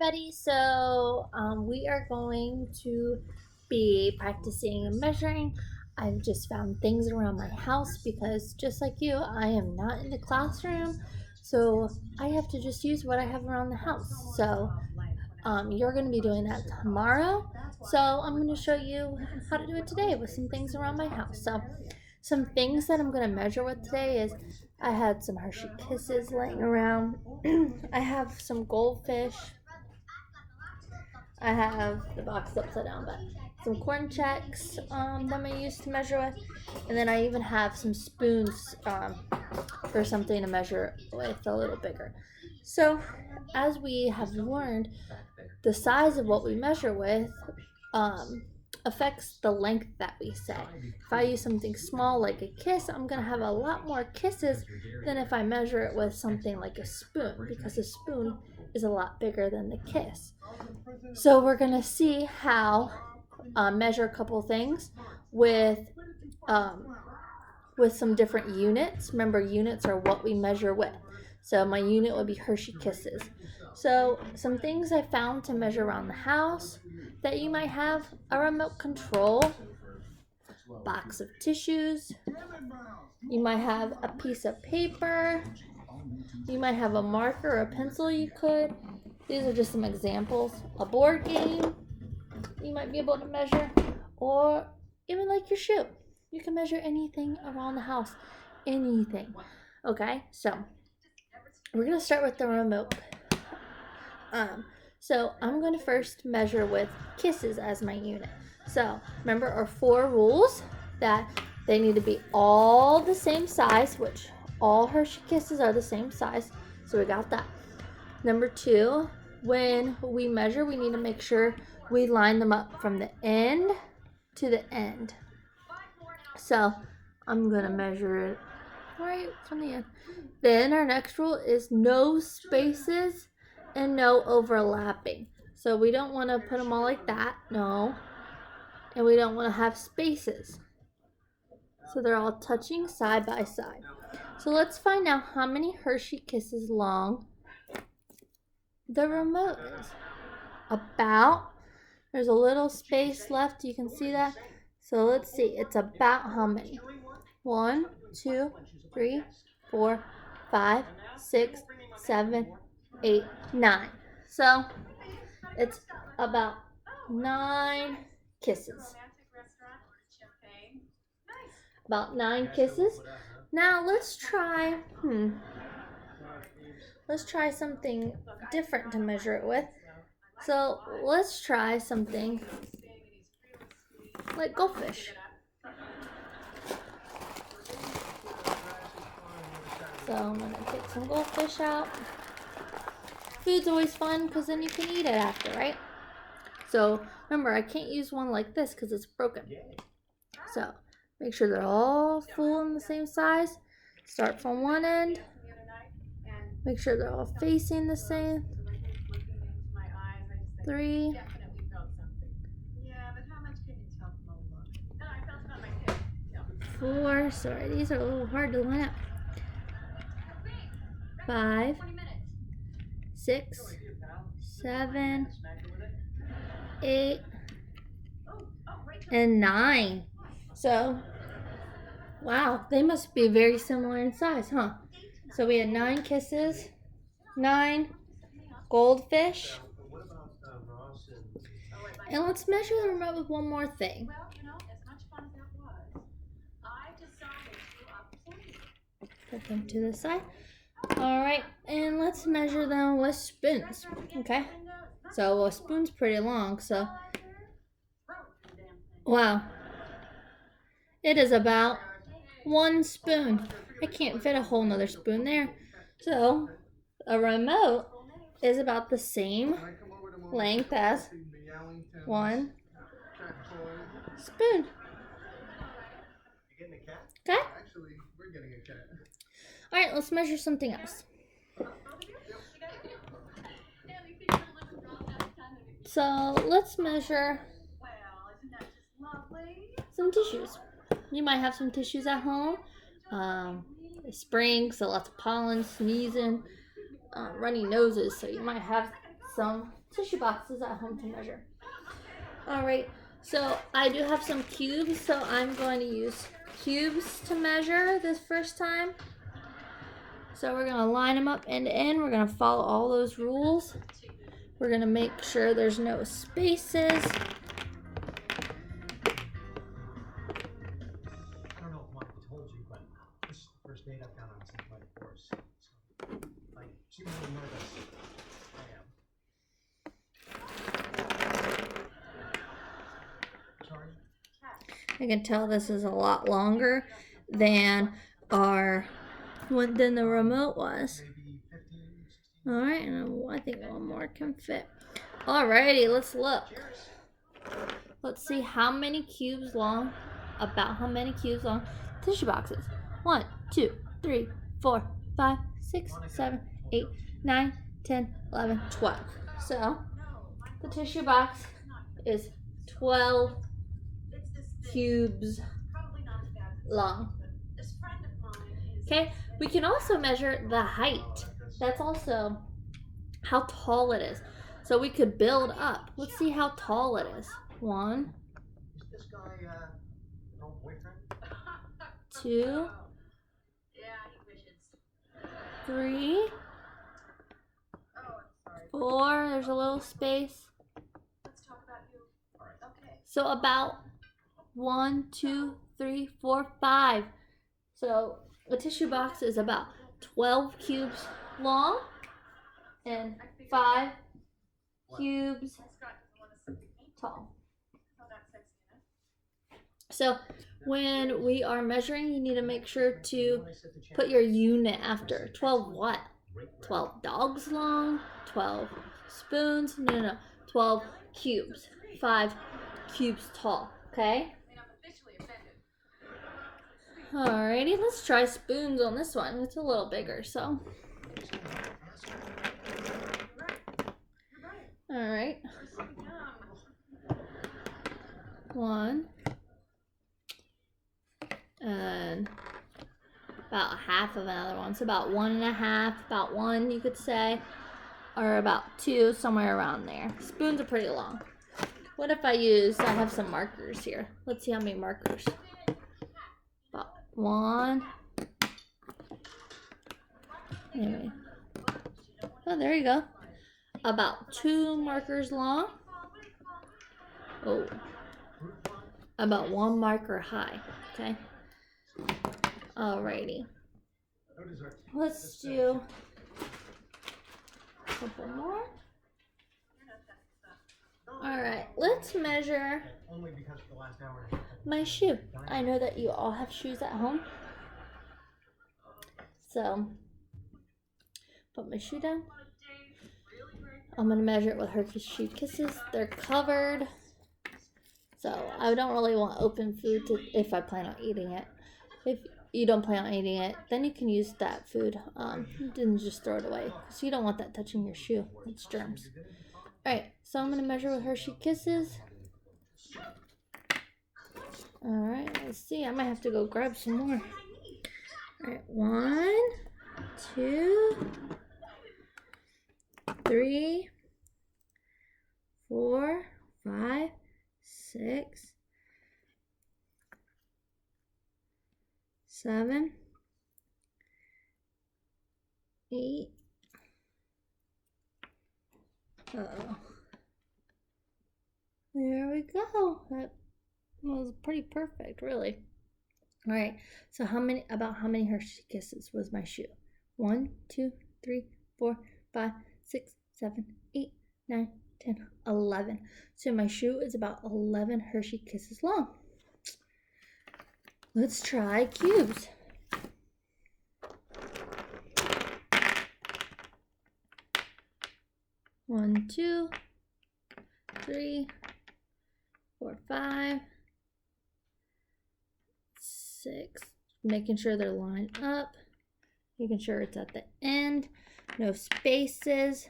everybody. So we are going to be practicing and measuring. I've just found things around my house because just like you, I am not in the classroom. So I have to just use what I have around the house. So you're going to be doing that tomorrow. So I'm going to show you how to do it today with some things around my house. So some things that I'm going to measure with today is I had some Hershey Kisses laying around. I have some goldfish. I have the box upside down, but some corn checks that I use to measure with. And then I even have some spoons for something to measure with a little bigger. So, as we have learned, the size of what we measure with um, affects the length that we say. If I use something small like a kiss, I'm going to have a lot more kisses than if I measure it with something like a spoon, because a spoon is a lot bigger than the kiss. So we're going to see how measure a couple things um, with some different units. Remember, units are what we measure with. So my unit would be Hershey Kisses. So some things I found to measure around the house that you might have: a remote control, box of tissues, you might have a piece of paper, you might have a marker or a pencil you could. These are just some examples. A board game you might be able to measure, or even like your shoe. You can measure anything around the house. Anything. Okay, so we're going to start with the remote. So I'm going to first measure with kisses as my unit. So remember our 4 rules: that they need to be all the same size, which all Hershey Kisses are the same size. So we got that. Number 2, when we measure, we need to make sure we line them up from the end to the end. So I'm going to measure it right from the end. Then our next rule is no spaces and no overlapping. So we don't want to put them all like that, no. And we don't want to have spaces. So they're all touching side by side. So let's find out how many Hershey Kisses long the remote is. There's a little space left, you can see that. So let's see, it's about how many? 1, 2, 3, 4, 5, 6, 7, 8, 9. So it's about 9 kisses. About 9 kisses. Now let's try something different to measure it with. So let's try something like goldfish. So I'm going to take some goldfish out. Food's always fun because then you can eat it after, right? So remember, I can't use one like this because it's broken. So make sure they're all full and the same size. Start from one end. Make sure they're all facing the same. 3. 4. Sorry, these are a little hard to line up. 5, 6, 7, 8, and 9. So, wow, they must be very similar in size, huh? So we had 9 kisses, 9 goldfish. And let's measure the remote with one more thing. Put them to the side. Alright, and let's measure them with spoons. Okay? So a spoon's pretty long, so wow. It is about 1 spoon. I can't fit a whole nother spoon there. So a remote is about the same length as 1 spoon. Okay? Alright, let's measure something else. So let's measure some tissues. You might have some tissues at home. Spring, so lots of pollen, sneezing, runny noses. So you might have some tissue boxes at home to measure. Alright, so I do have some cubes, so I'm going to use cubes to measure this first time. So we're going to line them up end to end. We're going to follow all those rules. We're going to make sure there's no spaces. I don't know if Monica told you, but this is the first date I've gone on since my divorce. So, like, she was a little nervous. I am. Sorry? I can tell this is a lot longer than than the remote was. Maybe 15, 16. Alright, and I think one more can fit. Alrighty, let's look. Let's see how many cubes long, about how many cubes long tissue boxes. 1, 2, 3, 4, 5, 6, 7, 8, 9, 10, 11, 12. So, the tissue box is 12 cubes long. Okay, we can also measure the height. That's also how tall it is. So we could build up. Let's see how tall it is. 1, Is this guy, an old boyfriend? 2, 3, 4. There's a little space. So about 1, 2, 3, 4, 5. So a tissue box is about 12 cubes long and 5 cubes tall. So when we are measuring, you need to make sure to put your unit after. 12 what? 12 dogs long, 12 spoons, no, 12 cubes, 5 cubes tall, okay? Alrighty, let's try spoons on this one. It's a little bigger, so. Alright. 1. And about half of another one. So about 1.5, about 1 you could say. Or about 2, somewhere around there. Spoons are pretty long. What if I have some markers here. Let's see how many markers. About 1. Anyway. Oh, there you go. About 2 markers long. Oh. About 1 marker high. Okay. Alrighty. Let's do a couple more. Alright, let's measure my shoe. I know that you all have shoes at home. So, put my shoe down. I'm going to measure it with Hershey's Shoe Kisses. They're covered. So, I don't really want open food if I plan on eating it. If you don't plan on eating it, then you can use that food. Then just throw it away. So you don't want that touching your shoe. It's germs. Alright, so I'm going to measure with Hershey Kisses. Alright, let's see. I might have to go grab some more. Alright, 1, 2, 3, 4, 5, 6, 7, 8. Uh-oh. There we go. That was pretty perfect, really. All right. So about how many Hershey Kisses was my shoe? 1, 2, 3, 4, 5, 6, 7, 8, 9, 10, 11. So my shoe is about 11 Hershey Kisses long. Let's try cubes. 1, 2, 3, 4, 5, 6. Making sure they're lined up. Making sure it's at the end. No spaces.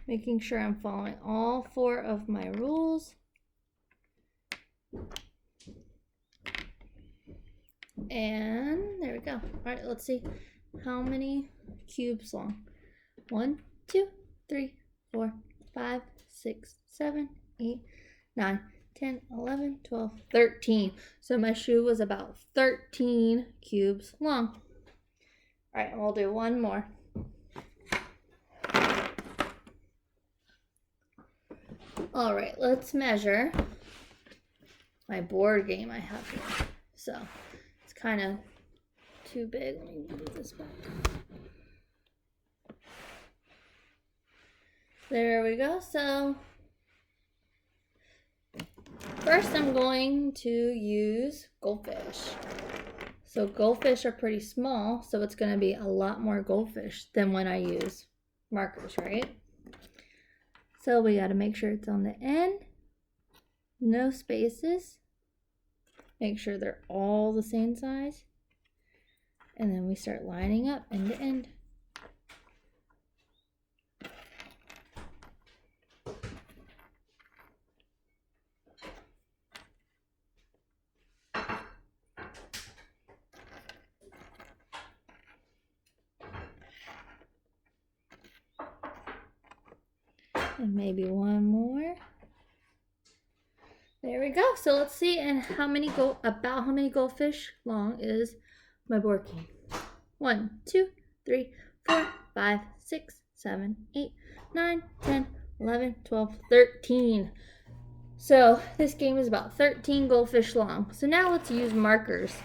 Making sure I'm following all 4 of my rules. And there we go. All right, let's see. how many cubes long. 1, 2, 3, 4, 5, 6, 7, 8, 9, 10, 11, 12, 13. So my shoe was about 13 cubes long. All right, and we'll do one more. All right, let's measure my board game I have here. So it's kind of too big. Let me move this back. There we go. So first I'm going to use goldfish. So goldfish are pretty small, so it's going to be a lot more goldfish than when I use markers, right? So we got to make sure it's on the end, no spaces, make sure they're all the same size, and then we start lining up end to end. And maybe one more. There we go. So let's see, and how many goldfish long is my board game? 1, 2, 3, 4, 5, 6, 7, 8, 9, 10, 11, 12, 13. So this game is about 13 goldfish long. So now let's use markers.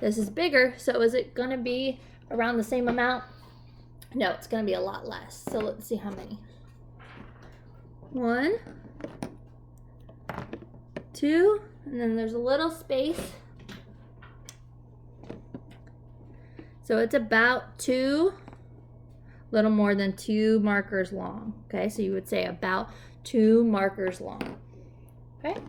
This is bigger, so is it gonna be around the same amount? No, it's gonna be a lot less. So let's see how many. 1, 2, and then there's a little space. So it's about 2, little more than 2 markers long. Okay, so you would say about 2 markers long. Okay.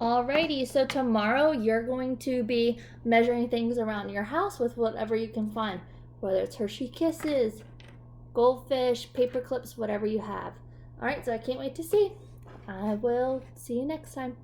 Alrighty, so tomorrow you're going to be measuring things around your house with whatever you can find, whether it's Hershey Kisses, goldfish, paper clips, whatever you have. All right, so I can't wait to see. I will see you next time.